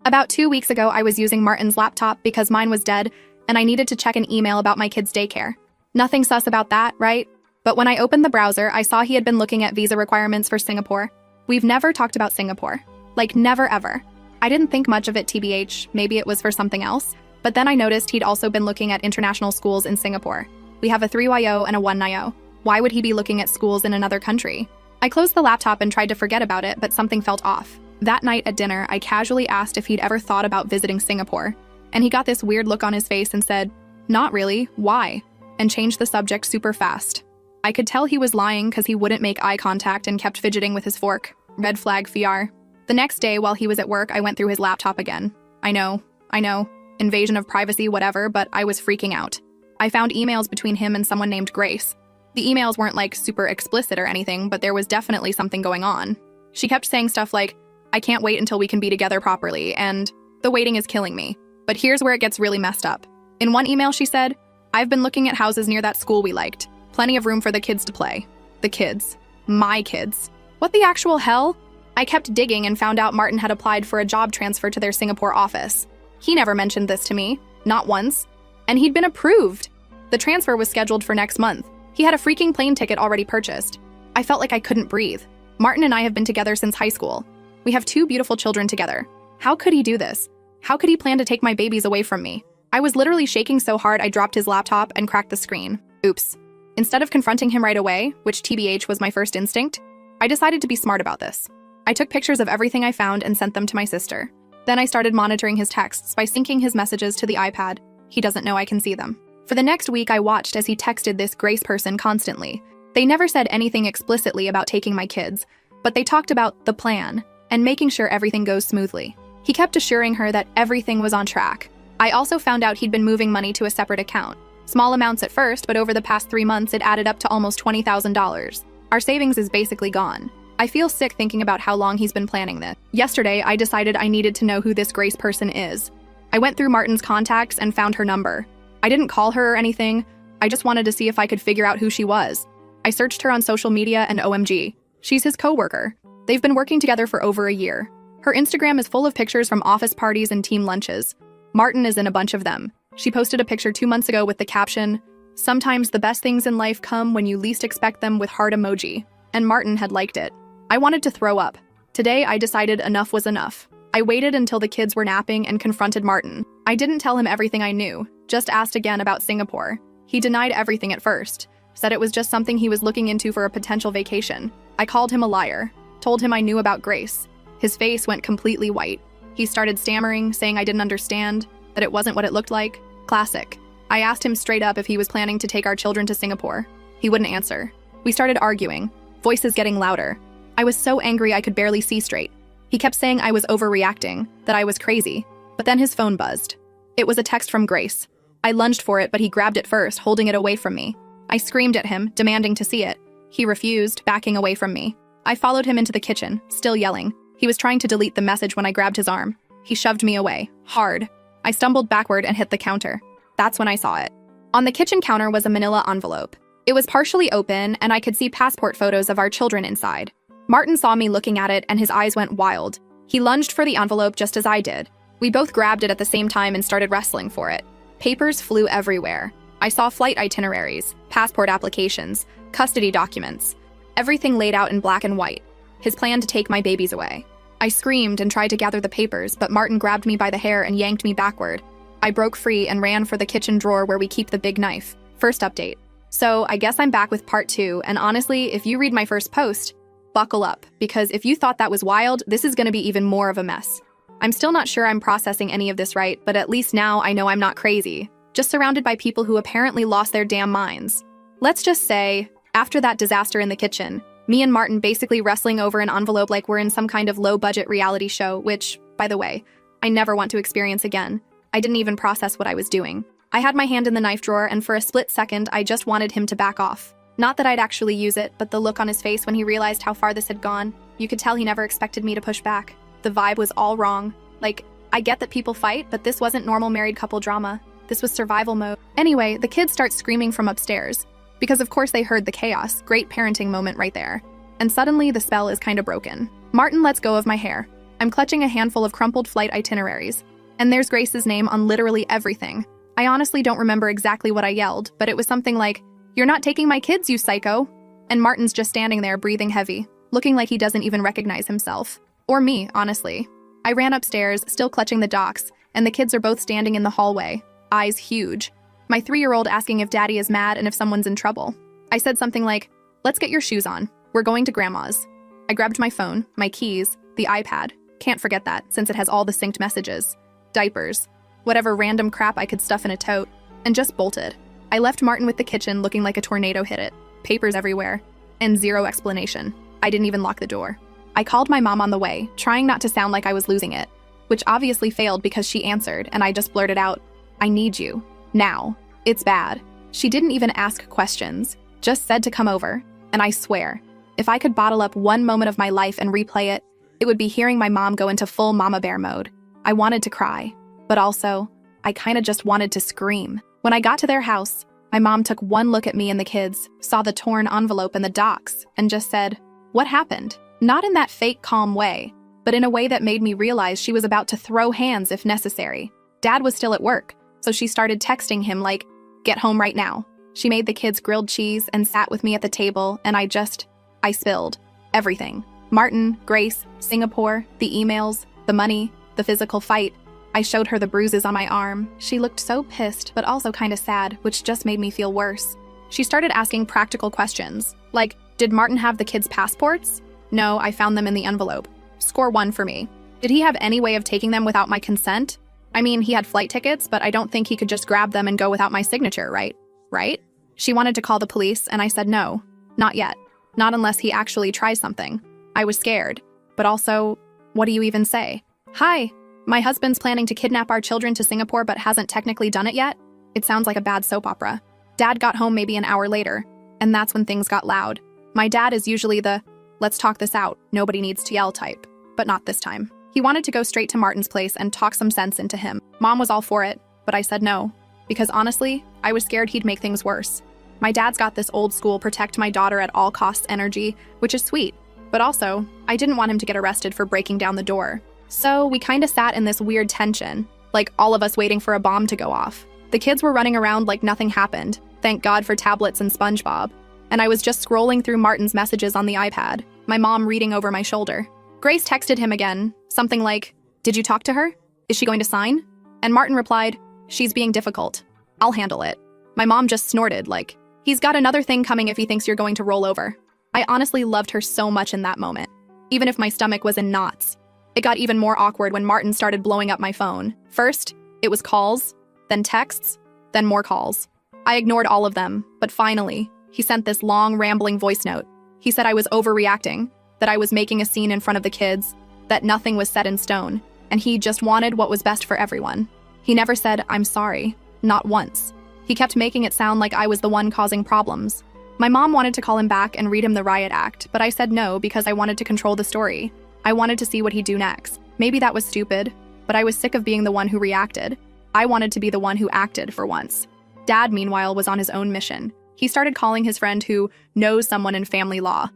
About 2 weeks ago, I was using Martin's laptop because mine was dead, and I needed to check an email about my kid's daycare. Nothing sus about that, right? But when I opened the browser, I saw he had been looking at visa requirements for Singapore. We've never talked about Singapore. Like, never ever. I didn't think much of it TBH, maybe it was for something else, but then I noticed he'd also been looking at international schools in Singapore. We have a 3YO and a 1NIO. Why would he be looking at schools in another country? I closed the laptop and tried to forget about it, but something felt off. That night at dinner, I casually asked if he'd ever thought about visiting Singapore, and he got this weird look on his face and said, "Not really, why?" and changed the subject super fast. I could tell he was lying because he wouldn't make eye contact and kept fidgeting with his fork. Red flag FR. The next day, while he was at work, I went through his laptop again. I know. Invasion of privacy, whatever, but I was freaking out. I found emails between him and someone named Grace. The emails weren't like super explicit or anything, but there was definitely something going on. She kept saying stuff like, "I can't wait until we can be together properly," and "The waiting is killing me." But here's where it gets really messed up. In one email she said, "I've been looking at houses near that school we liked. Plenty of room for the kids to play." The kids. My kids. What the actual hell? I kept digging and found out Martin had applied for a job transfer to their Singapore office. He never mentioned this to me. Not once. And he'd been approved. The transfer was scheduled for next month. He had a freaking plane ticket already purchased. I felt like I couldn't breathe. Martin and I have been together since high school. We have 2 beautiful children together. How could he do this? How could he plan to take my babies away from me? I was literally shaking so hard I dropped his laptop and cracked the screen. Oops. Instead of confronting him right away, which TBH was my first instinct, I decided to be smart about this. I took pictures of everything I found and sent them to my sister. Then I started monitoring his texts by syncing his messages to the iPad. He doesn't know I can see them. For the next week, I watched as he texted this Grace person constantly. They never said anything explicitly about taking my kids, but they talked about the plan and making sure everything goes smoothly. He kept assuring her that everything was on track. I also found out he'd been moving money to a separate account. Small amounts at first, but over the past 3 months, it added up to almost $20,000. Our savings is basically gone. I feel sick thinking about how long he's been planning this. Yesterday, I decided I needed to know who this Grace person is. I went through Martin's contacts and found her number. I didn't call her or anything. I just wanted to see if I could figure out who she was. I searched her on social media and OMG. She's his coworker. They've been working together for over a year. Her Instagram is full of pictures from office parties and team lunches. Martin is in a bunch of them. She posted a picture 2 months ago with the caption, "Sometimes the best things in life come when you least expect them," with heart emoji. And Martin had liked it. I wanted to throw up. Today, I decided enough was enough. I waited until the kids were napping and confronted Martin. I didn't tell him everything I knew, just asked again about Singapore. He denied everything at first, said it was just something he was looking into for a potential vacation. I called him a liar, told him I knew about Grace. His face went completely white. He started stammering, saying I didn't understand, that it wasn't what it looked like. Classic. I asked him straight up if he was planning to take our children to Singapore. He wouldn't answer. We started arguing, voices getting louder. I was so angry I could barely see straight. He kept saying I was overreacting, that I was crazy, but then his phone buzzed. It was a text from Grace. I lunged for it, but he grabbed it first, holding it away from me. I screamed at him, demanding to see it. He refused, backing away from me. I followed him into the kitchen, still yelling. He was trying to delete the message when I grabbed his arm. He shoved me away, hard. I stumbled backward and hit the counter. That's when I saw it. On the kitchen counter was a manila envelope. It was partially open, and I could see passport photos of our children inside. Martin saw me looking at it, and his eyes went wild. He lunged for the envelope just as I did. We both grabbed it at the same time and started wrestling for it. Papers flew everywhere. I saw flight itineraries, passport applications, custody documents, everything laid out in black and white. His plan to take my babies away. I screamed and tried to gather the papers, but Martin grabbed me by the hair and yanked me backward. I broke free and ran for the kitchen drawer where we keep the big knife. First update. So I guess I'm back with part 2, and honestly, if you read my first post, buckle up, because if you thought that was wild, this is going to be even more of a mess. I'm still not sure I'm processing any of this right, but at least now I know I'm not crazy, just surrounded by people who apparently lost their damn minds. Let's just say, after that disaster in the kitchen, me and Martin basically wrestling over an envelope like we're in some kind of low-budget reality show, which, by the way, I never want to experience again. I didn't even process what I was doing. I had my hand in the knife drawer, and for a split second, I just wanted him to back off. Not that I'd actually use it, but the look on his face when he realized how far this had gone, you could tell he never expected me to push back. The vibe was all wrong. Like, I get that people fight, but this wasn't normal married couple drama. This was survival mode. Anyway, the kids start screaming from upstairs, because of course they heard the chaos. Great parenting moment right there. And suddenly the spell is kind of broken. Martin lets go of my hair. I'm clutching a handful of crumpled flight itineraries, and there's Grace's name on literally everything. I honestly don't remember exactly what I yelled, but it was something like, "You're not taking my kids, you psycho!" And Martin's just standing there breathing heavy, looking like he doesn't even recognize himself. Or me, honestly. I ran upstairs, still clutching the docs, and the kids are both standing in the hallway, eyes huge. My 3-year-old asking if daddy is mad and if someone's in trouble. I said something like, "Let's get your shoes on. We're going to grandma's." I grabbed my phone, my keys, the iPad. Can't forget that, since it has all the synced messages. Diapers. Whatever random crap I could stuff in a tote. And just bolted. I left Martin with the kitchen looking like a tornado hit it. Papers everywhere. And zero explanation. I didn't even lock the door. I called my mom on the way, trying not to sound like I was losing it. Which obviously failed because she answered, and I just blurted out, "I need you. Now. It's bad." She didn't even ask questions. Just said to come over. And I swear, if I could bottle up one moment of my life and replay it, it would be hearing my mom go into full mama bear mode. I wanted to cry. But also, I kinda just wanted to scream. When I got to their house, my mom took one look at me and the kids, saw the torn envelope and the docs, and just said, "What happened?" Not in that fake calm way, but in a way that made me realize she was about to throw hands if necessary. Dad was still at work, so she started texting him like, "Get home right now." She made the kids grilled cheese and sat with me at the table, and I spilled everything. Martin, Grace, Singapore, the emails, the money, the physical fight. I showed her the bruises on my arm. She looked so pissed, but also kinda sad, which just made me feel worse. She started asking practical questions, like, did Martin have the kids' passports? No, I found them in the envelope. Score 1 for me. Did he have any way of taking them without my consent? I mean, he had flight tickets, but I don't think he could just grab them and go without my signature, right? Right? She wanted to call the police, and I said no. Not yet. Not unless he actually tries something. I was scared. But also, what do you even say? "Hi, my husband's planning to kidnap our children to Singapore but hasn't technically done it yet." It sounds like a bad soap opera. Dad got home maybe an hour later, and that's when things got loud. My dad is usually the, "Let's talk this out, nobody needs to yell" type, but not this time. He wanted to go straight to Martin's place and talk some sense into him. Mom was all for it, but I said no, because honestly, I was scared he'd make things worse. My dad's got this old school protect my daughter at all costs energy, which is sweet, but also, I didn't want him to get arrested for breaking down the door. So we kinda sat in this weird tension, like all of us waiting for a bomb to go off. The kids were running around like nothing happened, thank God for tablets and SpongeBob. And I was just scrolling through Martin's messages on the iPad, my mom reading over my shoulder. Grace texted him again, something like, "Did you talk to her? Is she going to sign?" And Martin replied, "She's being difficult. I'll handle it." My mom just snorted like, "He's got another thing coming if he thinks you're going to roll over." I honestly loved her so much in that moment, even if my stomach was in knots. It got even more awkward when Martin started blowing up my phone. First, it was calls, then texts, then more calls. I ignored all of them, but finally, he sent this long, rambling voice note. He said I was overreacting, that I was making a scene in front of the kids, that nothing was set in stone, and he just wanted what was best for everyone. He never said, "I'm sorry," not once. He kept making it sound like I was the one causing problems. My mom wanted to call him back and read him the riot act, but I said no because I wanted to control the story. I wanted to see what he'd do next. Maybe that was stupid, but I was sick of being the one who reacted. I wanted to be the one who acted for once. Dad, meanwhile, was on his own mission. He started calling his friend who knows someone in family law.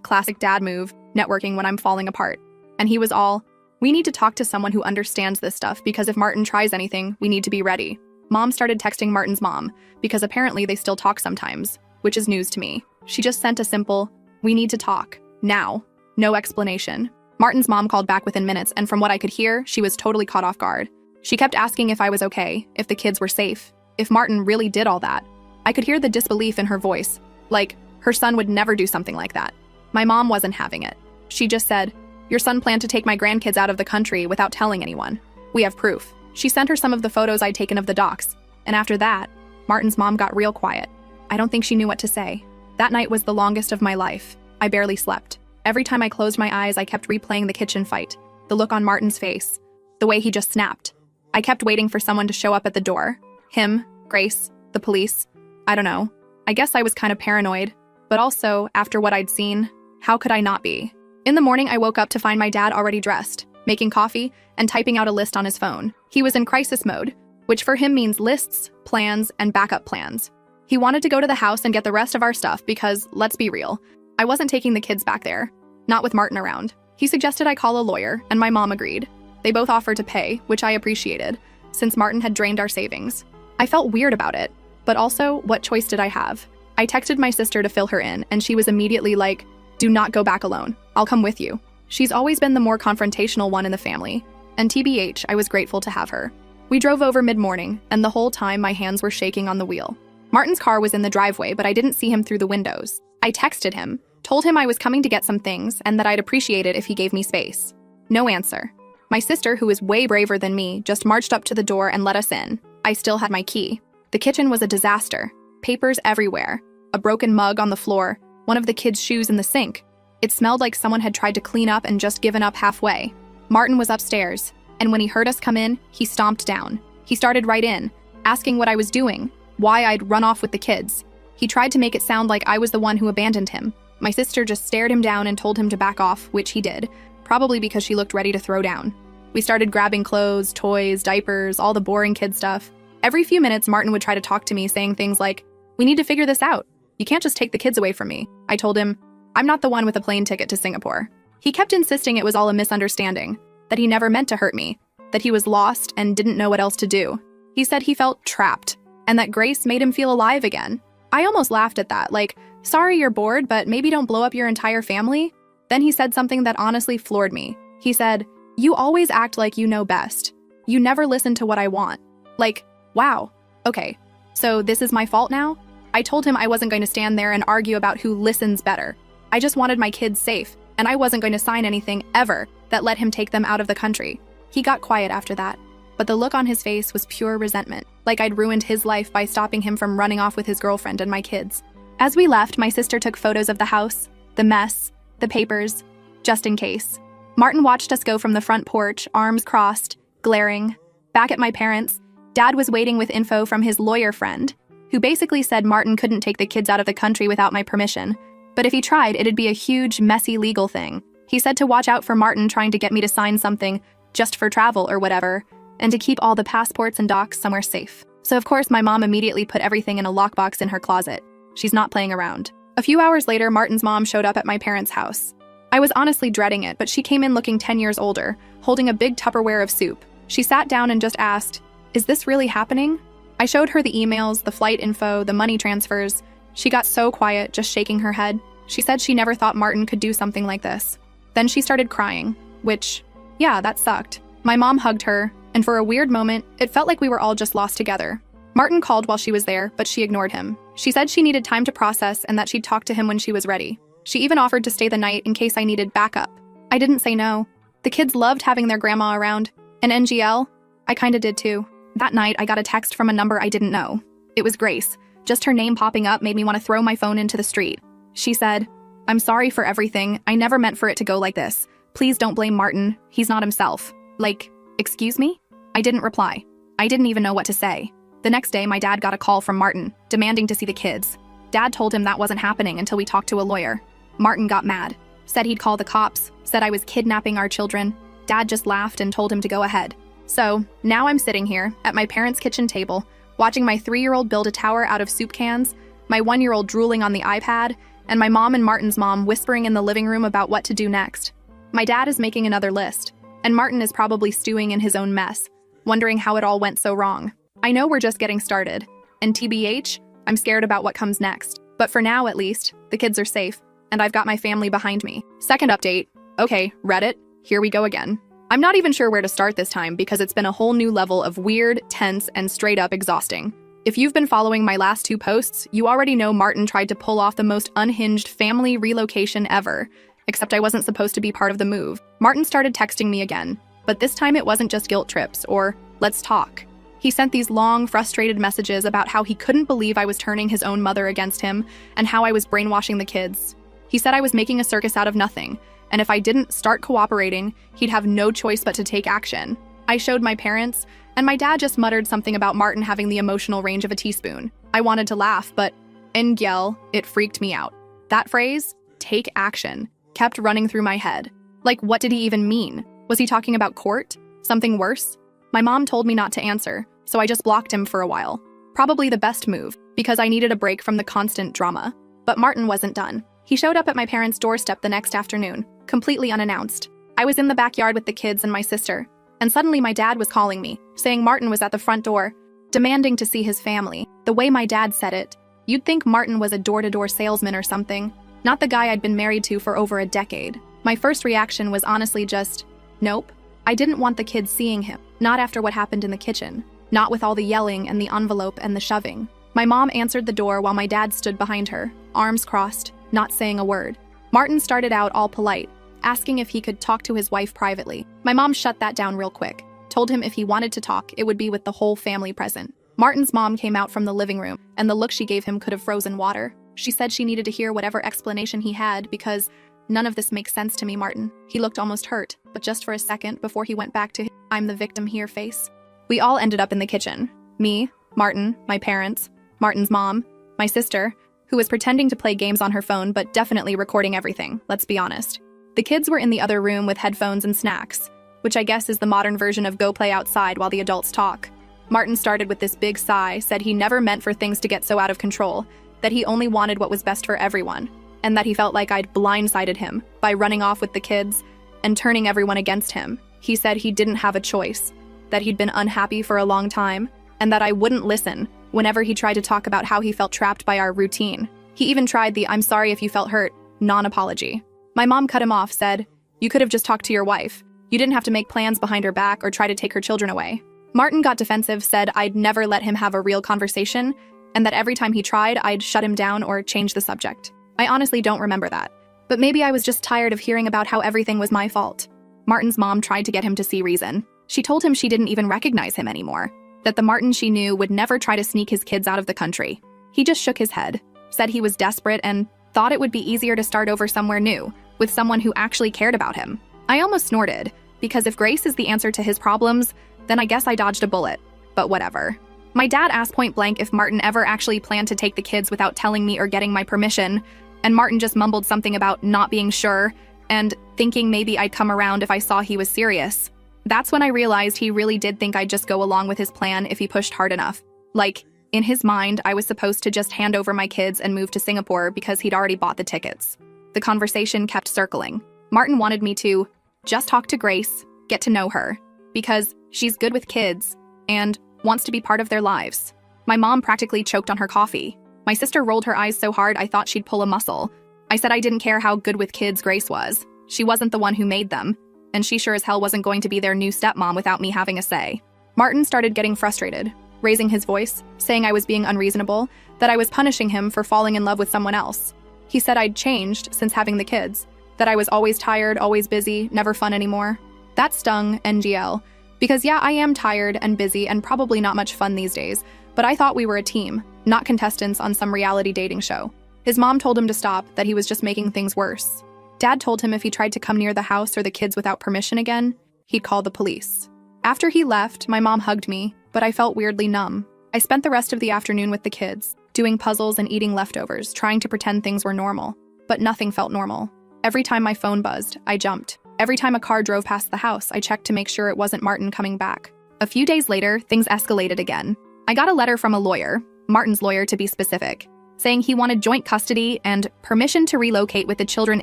Classic dad move, networking when I'm falling apart. And he was all, "We need to talk to someone who understands this stuff because if Martin tries anything, we need to be ready." Mom started texting Martin's mom, because apparently they still talk sometimes, which is news to me. She just sent a simple, "We need to talk. Now." No explanation. Martin's mom called back within minutes, and from what I could hear, she was totally caught off guard. She kept asking if I was okay, if the kids were safe, if Martin really did all that. I could hear the disbelief in her voice, like her son would never do something like that. My mom wasn't having it. She just said, "Your son planned to take my grandkids out of the country without telling anyone. We have proof." She sent her some of the photos I'd taken of the docs, and after that, Martin's mom got real quiet. I don't think she knew what to say. That night was the longest of my life. I barely slept. Every time I closed my eyes, I kept replaying the kitchen fight, the look on Martin's face, the way he just snapped. I kept waiting for someone to show up at the door. Him, Grace, the police. I don't know. I guess I was kind of paranoid, but also, after what I'd seen, how could I not be? In the morning, I woke up to find my dad already dressed, making coffee, and typing out a list on his phone. He was in crisis mode, which for him means lists, plans, and backup plans. He wanted to go to the house and get the rest of our stuff because, let's be real, I wasn't taking the kids back there. Not with Martin around. He suggested I call a lawyer, and my mom agreed. They both offered to pay, which I appreciated, since Martin had drained our savings. I felt weird about it, but also, what choice did I have? I texted my sister to fill her in, and she was immediately like, "Do not go back alone. I'll come with you." She's always been the more confrontational one in the family, and TBH, I was grateful to have her. We drove over mid-morning, and the whole time my hands were shaking on the wheel. Martin's car was in the driveway, but I didn't see him through the windows. I texted him, told him I was coming to get some things and that I'd appreciate it if he gave me space. No answer. My sister, who is way braver than me, just marched up to the door and let us in. I still had my key. The kitchen was a disaster. Papers everywhere. A broken mug on the floor. One of the kids' shoes in the sink. It smelled like someone had tried to clean up and just given up halfway. Martin was upstairs, and when he heard us come in, he stomped down. He started right in, asking what I was doing, why I'd run off with the kids. He tried to make it sound like I was the one who abandoned him. My sister just stared him down and told him to back off, which he did, probably because she looked ready to throw down. We started grabbing clothes, toys, diapers, all the boring kid stuff. Every few minutes, Martin would try to talk to me, saying things like, "We need to figure this out. You can't just take the kids away from me." I told him, "I'm not the one with a plane ticket to Singapore." He kept insisting it was all a misunderstanding, that he never meant to hurt me, that he was lost and didn't know what else to do. He said he felt trapped, and that Grace made him feel alive again. I almost laughed at that, like, "Sorry you're bored, but maybe don't blow up your entire family." Then he said something that honestly floored me. He said, "You always act like you know best. You never listen to what I want." Like, wow, okay, so this is my fault now? I told him I wasn't going to stand there and argue about who listens better. I just wanted my kids safe, and I wasn't going to sign anything ever that let him take them out of the country. He got quiet after that, but the look on his face was pure resentment, like I'd ruined his life by stopping him from running off with his girlfriend and my kids. As we left, my sister took photos of the house, the mess, the papers, just in case. Martin watched us go from the front porch, arms crossed, glaring. Back at my parents', Dad was waiting with info from his lawyer friend, who basically said Martin couldn't take the kids out of the country without my permission. But if he tried, it'd be a huge, messy legal thing. He said to watch out for Martin trying to get me to sign something just for travel or whatever, and to keep all the passports and docs somewhere safe. So of course my mom immediately put everything in a lockbox in her closet. She's not playing around. A few hours later, Martin's mom showed up at my parents' house. I was honestly dreading it, but she came in looking 10 years older, holding a big Tupperware of soup. She sat down and just asked, "Is this really happening?" I showed her the emails, the flight info, the money transfers. She got so quiet, just shaking her head. She said she never thought Martin could do something like this. Then she started crying, which, yeah, that sucked. My mom hugged her, and for a weird moment, it felt like we were all just lost together. Martin called while she was there, but she ignored him. She said she needed time to process and that she'd talk to him when she was ready. She even offered to stay the night in case I needed backup. I didn't say no. The kids loved having their grandma around. And NGL, I kinda did too. That night, I got a text from a number I didn't know. It was Grace. Just her name popping up made me want to throw my phone into the street. She said, "I'm sorry for everything. I never meant for it to go like this. Please don't blame Martin. He's not himself." Like, excuse me? I didn't reply. I didn't even know what to say. The next day, my dad got a call from Martin, demanding to see the kids. Dad told him that wasn't happening until we talked to a lawyer. Martin got mad, said he'd call the cops, said I was kidnapping our children. Dad just laughed and told him to go ahead. So, now I'm sitting here, at my parents' kitchen table, watching my 3-year-old build a tower out of soup cans, my 1-year-old drooling on the iPad, and my mom and Martin's mom whispering in the living room about what to do next. My dad is making another list, and Martin is probably stewing in his own mess, wondering how it all went so wrong. I know we're just getting started, and TBH, I'm scared about what comes next. But for now, at least, the kids are safe, and I've got my family behind me. Second update. Okay, Reddit, here we go again. I'm not even sure where to start this time because it's been a whole new level of weird, tense, and straight up exhausting. If you've been following my last 2 posts, you already know Martin tried to pull off the most unhinged family relocation ever, except I wasn't supposed to be part of the move. Martin started texting me again, but this time it wasn't just guilt trips or let's talk. He sent these long, frustrated messages about how he couldn't believe I was turning his own mother against him and how I was brainwashing the kids. He said I was making a circus out of nothing, and if I didn't start cooperating, he'd have no choice but to take action. I showed my parents, and my dad just muttered something about Martin having the emotional range of a teaspoon. I wanted to laugh, but Ngel, it freaked me out. That phrase, take action, kept running through my head. Like, what did he even mean? Was he talking about court? Something worse? My mom told me not to answer, so I just blocked him for a while. Probably the best move, because I needed a break from the constant drama. But Martin wasn't done. He showed up at my parents' doorstep the next afternoon, completely unannounced. I was in the backyard with the kids and my sister, and suddenly my dad was calling me, saying Martin was at the front door, demanding to see his family. The way my dad said it, you'd think Martin was a door-to-door salesman or something, not the guy I'd been married to for over a decade. My first reaction was honestly just, nope. I didn't want the kids seeing him, not after what happened in the kitchen, not with all the yelling and the envelope and the shoving. My mom answered the door while my dad stood behind her, arms crossed, not saying a word. Martin started out all polite, asking if he could talk to his wife privately. My mom shut that down real quick, told him if he wanted to talk, it would be with the whole family present. Martin's mom came out from the living room, and the look she gave him could have frozen water. She said she needed to hear whatever explanation he had because none of this makes sense to me, Martin. He looked almost hurt, but just for a second before he went back to his I'm the victim here face. We all ended up in the kitchen. Me, Martin, my parents, Martin's mom, my sister, who was pretending to play games on her phone but definitely recording everything, let's be honest. The kids were in the other room with headphones and snacks, which I guess is the modern version of go play outside while the adults talk. Martin started with this big sigh, said he never meant for things to get so out of control, that he only wanted what was best for everyone, and that he felt like I'd blindsided him by running off with the kids and turning everyone against him. He said he didn't have a choice, that he'd been unhappy for a long time, and that I wouldn't listen whenever he tried to talk about how he felt trapped by our routine. He even tried the I'm sorry if you felt hurt non-apology. My mom cut him off, said, you could have just talked to your wife. You didn't have to make plans behind her back or try to take her children away. Martin got defensive, said I'd never let him have a real conversation, and that every time he tried, I'd shut him down or change the subject. I honestly don't remember that. But maybe I was just tired of hearing about how everything was my fault. Martin's mom tried to get him to see reason. She told him she didn't even recognize him anymore, that the Martin she knew would never try to sneak his kids out of the country. He just shook his head, said he was desperate and thought it would be easier to start over somewhere new, with someone who actually cared about him. I almost snorted, because if Grace is the answer to his problems, then I guess I dodged a bullet. But whatever. My dad asked point blank if Martin ever actually planned to take the kids without telling me or getting my permission, and Martin just mumbled something about not being sure and thinking maybe I'd come around if I saw he was serious. That's when I realized he really did think I'd just go along with his plan if he pushed hard enough. Like, in his mind, I was supposed to just hand over my kids and move to Singapore because he'd already bought the tickets. The conversation kept circling. Martin wanted me to just talk to Grace, get to know her, because she's good with kids and wants to be part of their lives. My mom practically choked on her coffee. My sister rolled her eyes so hard I thought she'd pull a muscle. I said I didn't care how good with kids Grace was. She wasn't the one who made them, and she sure as hell wasn't going to be their new stepmom without me having a say. Martin started getting frustrated, raising his voice, saying I was being unreasonable, that I was punishing him for falling in love with someone else. He said I'd changed since having the kids, that I was always tired, always busy, never fun anymore. That stung, NGL, because yeah, I am tired and busy and probably not much fun these days, but I thought we were a team, not contestants on some reality dating show. His mom told him to stop, that he was just making things worse. Dad told him if he tried to come near the house or the kids without permission again, he'd call the police. After he left, my mom hugged me, but I felt weirdly numb. I spent the rest of the afternoon with the kids, doing puzzles and eating leftovers, trying to pretend things were normal. But nothing felt normal. Every time my phone buzzed, I jumped. Every time a car drove past the house, I checked to make sure it wasn't Martin coming back. A few days later, things escalated again. I got a letter from a lawyer, Martin's lawyer to be specific, saying he wanted joint custody and permission to relocate with the children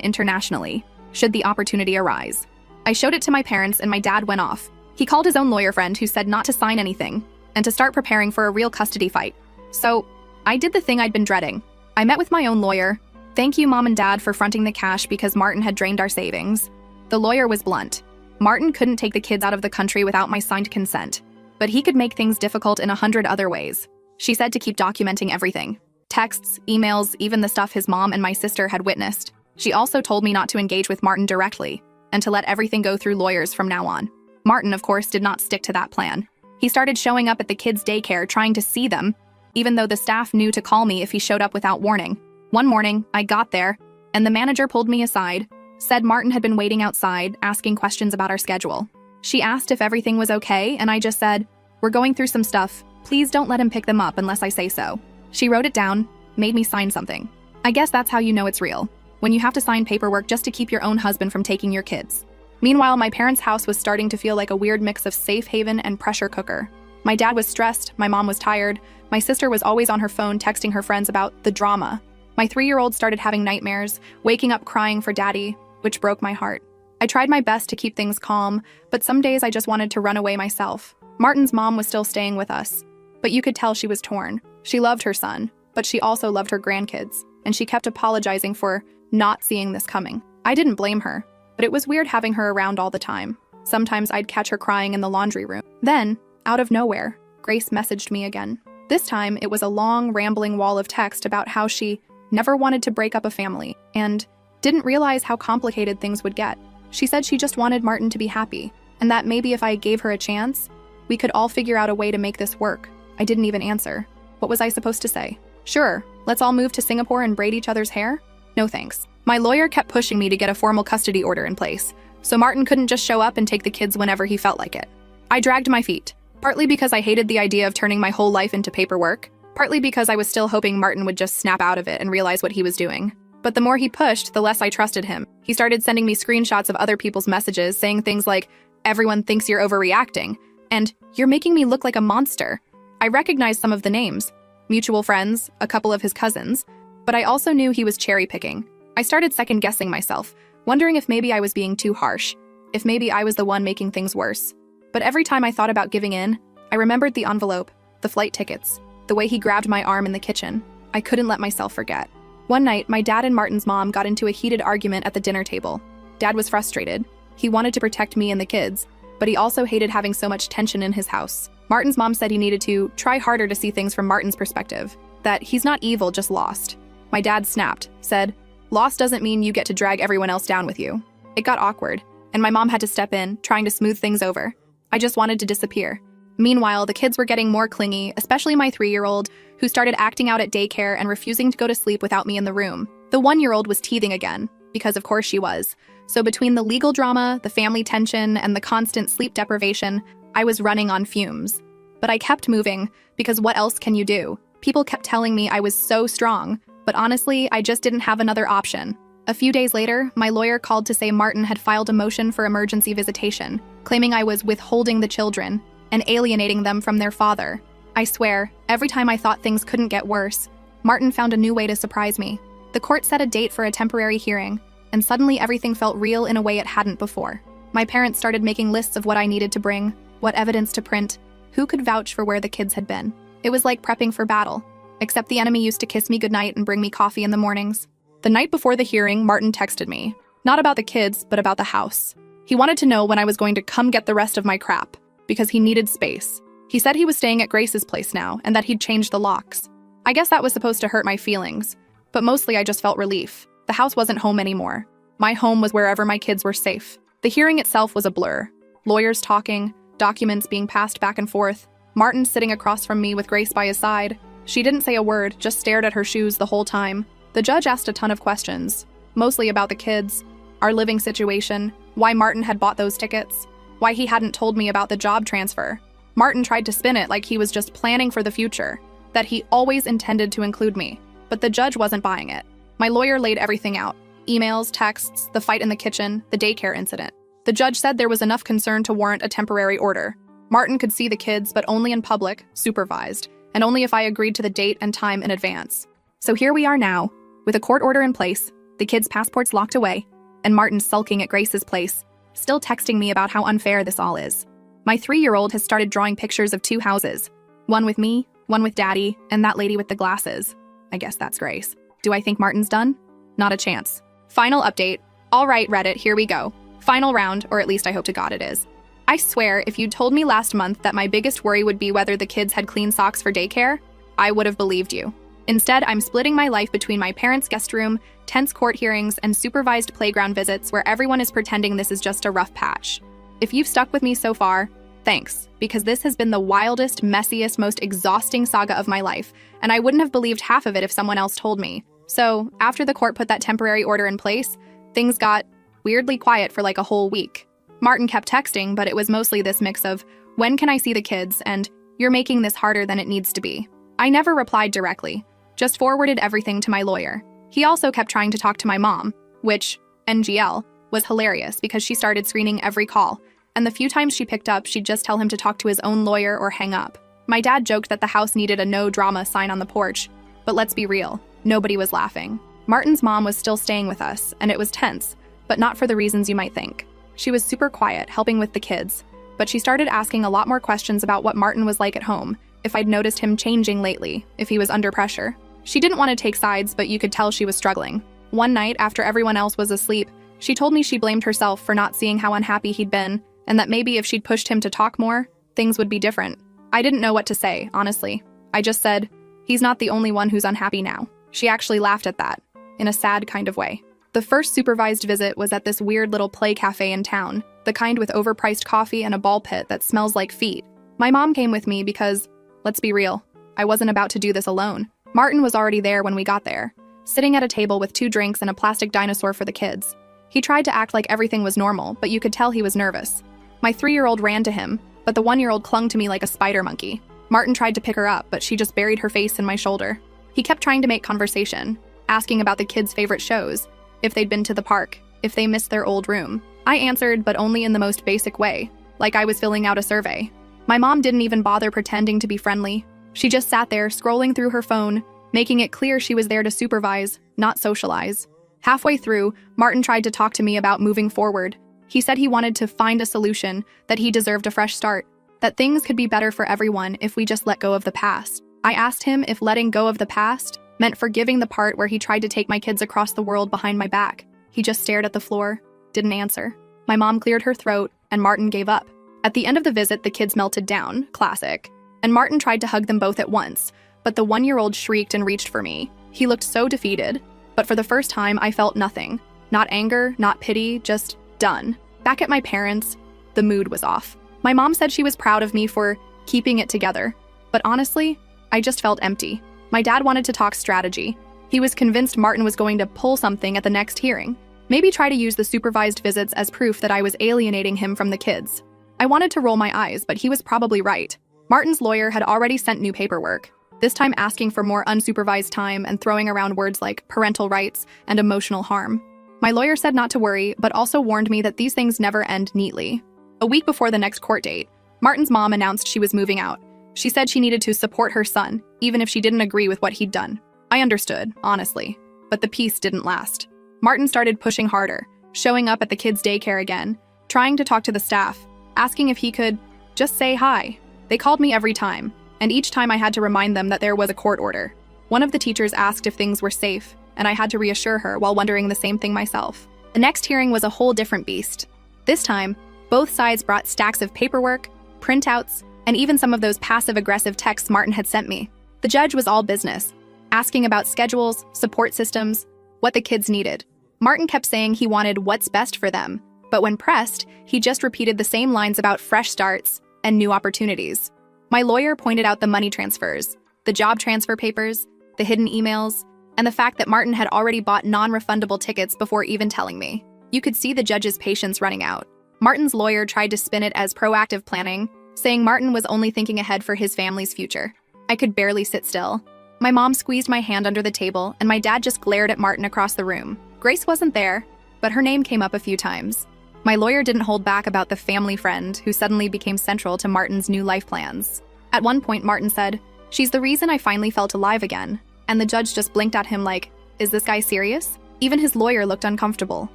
internationally, should the opportunity arise. I showed it to my parents and my dad went off. He called his own lawyer friend who said not to sign anything and to start preparing for a real custody fight. So, I did the thing I'd been dreading. I met with my own lawyer. Thank you, Mom and Dad, for fronting the cash because Martin had drained our savings. The lawyer was blunt. Martin couldn't take the kids out of the country without my signed consent, but he could make things difficult in 100 other ways. She said to keep documenting everything. Texts, emails, even the stuff his mom and my sister had witnessed. She also told me not to engage with Martin directly and to let everything go through lawyers from now on. Martin, of course, did not stick to that plan. He started showing up at the kids' daycare trying to see them, even though the staff knew to call me if he showed up without warning. One morning, I got there, and the manager pulled me aside, said Martin had been waiting outside, asking questions about our schedule. She asked if everything was okay, and I just said, "We're going through some stuff. Please don't let him pick them up unless I say so." She wrote it down, made me sign something. I guess that's how you know it's real, when you have to sign paperwork just to keep your own husband from taking your kids. Meanwhile, my parents' house was starting to feel like a weird mix of safe haven and pressure cooker. My dad was stressed, my mom was tired, my sister was always on her phone texting her friends about the drama. My 3-year-old started having nightmares, waking up crying for daddy, which broke my heart. I tried my best to keep things calm, but some days I just wanted to run away myself. Martin's mom was still staying with us, but you could tell she was torn. She loved her son, but she also loved her grandkids, and she kept apologizing for not seeing this coming. I didn't blame her, but it was weird having her around all the time. Sometimes I'd catch her crying in the laundry room. Then, out of nowhere, Grace messaged me again. This time, it was a long, rambling wall of text about how she never wanted to break up a family and didn't realize how complicated things would get. She said she just wanted Martin to be happy, and that maybe if I gave her a chance, we could all figure out a way to make this work. I didn't even answer. What was I supposed to say? Sure, let's all move to Singapore and braid each other's hair? No thanks. My lawyer kept pushing me to get a formal custody order in place, so Martin couldn't just show up and take the kids whenever he felt like it. I dragged my feet, partly because I hated the idea of turning my whole life into paperwork, partly because I was still hoping Martin would just snap out of it and realize what he was doing. But the more he pushed, the less I trusted him. He started sending me screenshots of other people's messages saying things like, "Everyone thinks you're overreacting," and "You're making me look like a monster." I recognized some of the names, mutual friends, a couple of his cousins, but I also knew he was cherry-picking. I started second-guessing myself, wondering if maybe I was being too harsh, if maybe I was the one making things worse. But every time I thought about giving in, I remembered the envelope, the flight tickets, the way he grabbed my arm in the kitchen. I couldn't let myself forget. One night, my dad and Martin's mom got into a heated argument at the dinner table. Dad was frustrated. He wanted to protect me and the kids, but he also hated having so much tension in his house. Martin's mom said he needed to try harder to see things from Martin's perspective, that he's not evil, just lost. My dad snapped, said, "Lost doesn't mean you get to drag everyone else down with you." It got awkward, and my mom had to step in, trying to smooth things over. I just wanted to disappear. Meanwhile, the kids were getting more clingy, especially my 3-year-old, who started acting out at daycare and refusing to go to sleep without me in the room. The 1-year-old was teething again, because of course she was. So between the legal drama, the family tension, and the constant sleep deprivation, I was running on fumes. But I kept moving, because what else can you do? People kept telling me I was so strong, but honestly, I just didn't have another option. A few days later, my lawyer called to say Martin had filed a motion for emergency visitation, claiming I was withholding the children and alienating them from their father. I swear, every time I thought things couldn't get worse, Martin found a new way to surprise me. The court set a date for a temporary hearing, and suddenly everything felt real in a way it hadn't before. My parents started making lists of what I needed to bring, what evidence to print, who could vouch for where the kids had been. It was like prepping for battle, except the enemy used to kiss me goodnight and bring me coffee in the mornings. The night before the hearing, Martin texted me, not about the kids, but about the house. He wanted to know when I was going to come get the rest of my crap, because he needed space. He said he was staying at Grace's place now, and that he'd changed the locks. I guess that was supposed to hurt my feelings, but mostly I just felt relief. The house wasn't home anymore. My home was wherever my kids were safe. The hearing itself was a blur. Lawyers talking, documents being passed back and forth, Martin sitting across from me with Grace by his side. She didn't say a word, just stared at her shoes the whole time. The judge asked a ton of questions, mostly about the kids, our living situation, why Martin had bought those tickets, why he hadn't told me about the job transfer. Martin tried to spin it like he was just planning for the future, that he always intended to include me, but the judge wasn't buying it. My lawyer laid everything out, emails, texts, the fight in the kitchen, the daycare incident. The judge said there was enough concern to warrant a temporary order. Martin could see the kids, but only in public, supervised, and only if I agreed to the date and time in advance. So here we are now, with a court order in place, the kids' passports locked away, and Martin sulking at Grace's place, still texting me about how unfair this all is. My 3-year-old has started drawing pictures of 2 houses, one with me, one with Daddy, and that lady with the glasses. I guess that's Grace. Do I think Martin's done? Not a chance. Final update. All right, Reddit, here we go. Final round, or at least I hope to God it is. I swear, if you'd told me last month that my biggest worry would be whether the kids had clean socks for daycare, I would have believed you. Instead, I'm splitting my life between my parents' guest room, tense court hearings, and supervised playground visits where everyone is pretending this is just a rough patch. If you've stuck with me so far, thanks, because this has been the wildest, messiest, most exhausting saga of my life, and I wouldn't have believed half of it if someone else told me. So, after the court put that temporary order in place, things got weirdly quiet for like a whole week. Martin kept texting, but it was mostly this mix of, "When can I see the kids?" and "You're making this harder than it needs to be." I never replied directly, just forwarded everything to my lawyer. He also kept trying to talk to my mom, which, NGL, was hilarious because she started screening every call, and the few times she picked up, she'd just tell him to talk to his own lawyer or hang up. My dad joked that the house needed a no drama sign on the porch, but let's be real, nobody was laughing. Martin's mom was still staying with us, and it was tense, but not for the reasons you might think. She was super quiet, helping with the kids, but she started asking a lot more questions about what Martin was like at home, if I'd noticed him changing lately, if he was under pressure. She didn't want to take sides, but you could tell she was struggling. One night, after everyone else was asleep, she told me she blamed herself for not seeing how unhappy he'd been, and that maybe if she'd pushed him to talk more, things would be different. I didn't know what to say, honestly. I just said, "He's not the only one who's unhappy now." She actually laughed at that, in a sad kind of way. The first supervised visit was at this weird little play cafe in town, the kind with overpriced coffee and a ball pit that smells like feet. My mom came with me because, let's be real, I wasn't about to do this alone. Martin was already there when we got there, sitting at a table with 2 drinks and a plastic dinosaur for the kids. He tried to act like everything was normal, but you could tell he was nervous. My 3-year-old ran to him, but the 1-year-old clung to me like a spider monkey. Martin tried to pick her up, but she just buried her face in my shoulder. He kept trying to make conversation, asking about the kids' favorite shows, if they'd been to the park, if they missed their old room. I answered, but only in the most basic way, like I was filling out a survey. My mom didn't even bother pretending to be friendly. She just sat there, scrolling through her phone, making it clear she was there to supervise, not socialize. Halfway through, Martin tried to talk to me about moving forward. He said he wanted to find a solution, that he deserved a fresh start, that things could be better for everyone if we just let go of the past. I asked him if letting go of the past meant forgiving the part where he tried to take my kids across the world behind my back. He just stared at the floor, didn't answer. My mom cleared her throat, and Martin gave up. At the end of the visit, the kids melted down, classic, and Martin tried to hug them both at once, but the 1-year-old shrieked and reached for me. He looked so defeated, but for the first time, I felt nothing. Not anger, not pity, just done. Back at my parents', the mood was off. My mom said she was proud of me for keeping it together, but honestly, I just felt empty. My dad wanted to talk strategy. He was convinced Martin was going to pull something at the next hearing, maybe try to use the supervised visits as proof that I was alienating him from the kids. I wanted to roll my eyes, but he was probably right. Martin's lawyer had already sent new paperwork, this time asking for more unsupervised time and throwing around words like parental rights and emotional harm. My lawyer said not to worry, but also warned me that these things never end neatly. A week before the next court date, Martin's mom announced she was moving out. She said she needed to support her son, even if she didn't agree with what he'd done. I understood, honestly, but the peace didn't last. Martin started pushing harder, showing up at the kids' daycare again, trying to talk to the staff, asking if he could just say hi. They called me every time, and each time I had to remind them that there was a court order. One of the teachers asked if things were safe, and I had to reassure her while wondering the same thing myself. The next hearing was a whole different beast. This time, both sides brought stacks of paperwork, printouts, and even some of those passive-aggressive texts Martin had sent me. The judge was all business, asking about schedules, support systems, what the kids needed. Martin kept saying he wanted what's best for them, but when pressed, he just repeated the same lines about fresh starts and new opportunities. My lawyer pointed out the money transfers, the job transfer papers, the hidden emails, and the fact that Martin had already bought non-refundable tickets before even telling me. You could see the judge's patience running out. Martin's lawyer tried to spin it as proactive planning, saying Martin was only thinking ahead for his family's future. I could barely sit still. My mom squeezed my hand under the table, and my dad just glared at Martin across the room. Grace wasn't there, but her name came up a few times. My lawyer didn't hold back about the family friend who suddenly became central to Martin's new life plans. At one point, Martin said, "She's the reason I finally felt alive again." And the judge just blinked at him like, is this guy serious? Even his lawyer looked uncomfortable.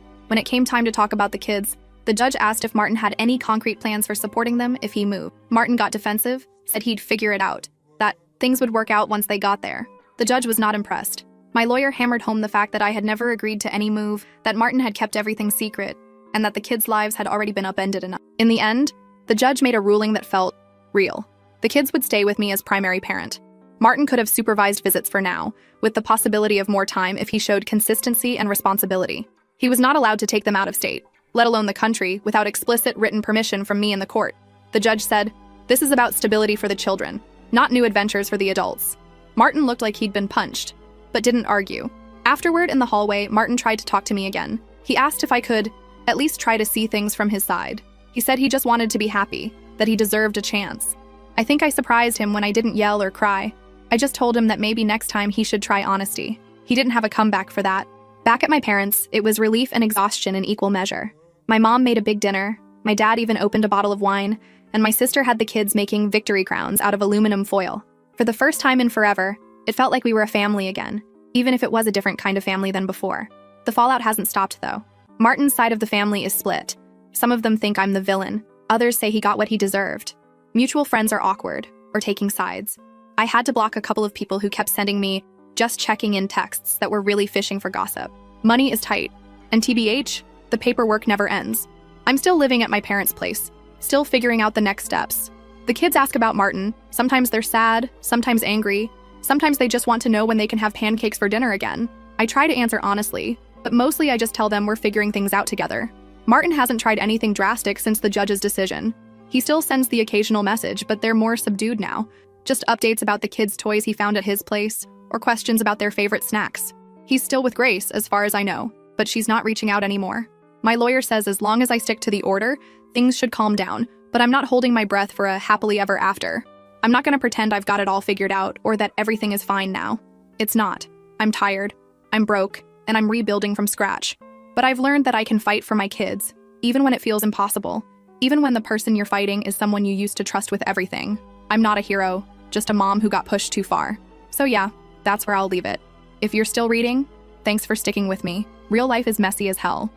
When it came time to talk about the kids, the judge asked if Martin had any concrete plans for supporting them if he moved. Martin got defensive, said he'd figure it out, that things would work out once they got there. The judge was not impressed. My lawyer hammered home the fact that I had never agreed to any move, that Martin had kept everything secret, and that the kids' lives had already been upended enough. In the end, the judge made a ruling that felt real. The kids would stay with me as primary parent. Martin could have supervised visits for now, with the possibility of more time if he showed consistency and responsibility. He was not allowed to take them out of state, let alone the country, without explicit written permission from me in the court. The judge said, "This is about stability for the children, not new adventures for the adults." Martin looked like he'd been punched, but didn't argue. Afterward, in the hallway, Martin tried to talk to me again. He asked if I could at least try to see things from his side. He said he just wanted to be happy, that he deserved a chance. I think I surprised him when I didn't yell or cry. I just told him that maybe next time he should try honesty. He didn't have a comeback for that. Back at my parents', it was relief and exhaustion in equal measure. My mom made a big dinner, my dad even opened a bottle of wine, and my sister had the kids making victory crowns out of aluminum foil. For the first time in forever, it felt like we were a family again, even if it was a different kind of family than before. The fallout hasn't stopped, though. Martin's side of the family is split. Some of them think I'm the villain. Others say he got what he deserved. Mutual friends are awkward, or taking sides. I had to block a couple of people who kept sending me just checking in texts that were really fishing for gossip. Money is tight, and TBH, the paperwork never ends. I'm still living at my parents' place, still figuring out the next steps. The kids ask about Martin. Sometimes they're sad, sometimes angry. Sometimes they just want to know when they can have pancakes for dinner again. I try to answer honestly, but mostly I just tell them we're figuring things out together. Martin hasn't tried anything drastic since the judge's decision. He still sends the occasional message, but they're more subdued now. Just updates about the kids' toys he found at his place, or questions about their favorite snacks. He's still with Grace, as far as I know, but she's not reaching out anymore. My lawyer says as long as I stick to the order, things should calm down, but I'm not holding my breath for a happily ever after. I'm not gonna pretend I've got it all figured out or that everything is fine now. It's not. I'm tired, I'm broke, and I'm rebuilding from scratch. But I've learned that I can fight for my kids, even when it feels impossible, even when the person you're fighting is someone you used to trust with everything. I'm not a hero, just a mom who got pushed too far. So yeah, that's where I'll leave it. If you're still reading, thanks for sticking with me. Real life is messy as hell.